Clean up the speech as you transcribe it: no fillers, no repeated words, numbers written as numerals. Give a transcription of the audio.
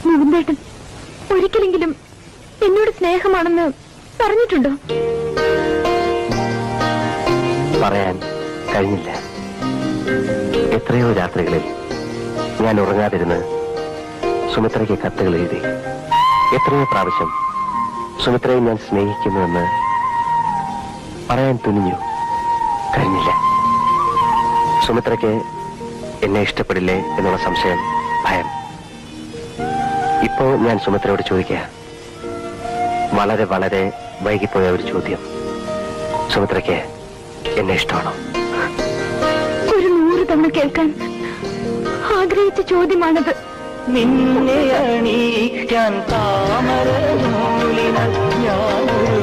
മുകുന്ദേട്ടൻ ഒരിക്കലെങ്കിലും എന്നോട് സ്നേഹമാണെന്ന് പറഞ്ഞിട്ടുണ്ടോ? പറയാൻ കഴിഞ്ഞില്ല. എത്രയോ രാത്രികളിൽ ഞാൻ ഉറങ്ങാതിരുന്ന് സുമിത്രയ്ക്ക് കത്തുകൾ എഴുതി. എത്രയോ പ്രാവശ്യം സുമിത്രയെ ഞാൻ സ്നേഹിക്കുന്നുവെന്ന് പറയാൻ തുനിഞ്ഞു. കഴിഞ്ഞില്ല. സുമിത്രയ്ക്ക് എന്നെ ഇഷ്ടപ്പെടില്ലേ എന്നുള്ള സംശയം, ഭയം. ഇപ്പോ ഞാൻ സുമിത്രയോട് ചോദിക്കുക, വളരെ വളരെ വൈകിപ്പോയ ഒരു ചോദ്യം. സുമിത്രയ്ക്ക് എന്നെ ഇഷ്ടമാണോ? ഒരു 100 തവണ കേൾക്കാൻ ആഗ്രഹിച്ച ചോദ്യമാണത്. നിന്നെ അണിയിക്കാൻ താമര നൂലിനാൽ ഞാനൊരു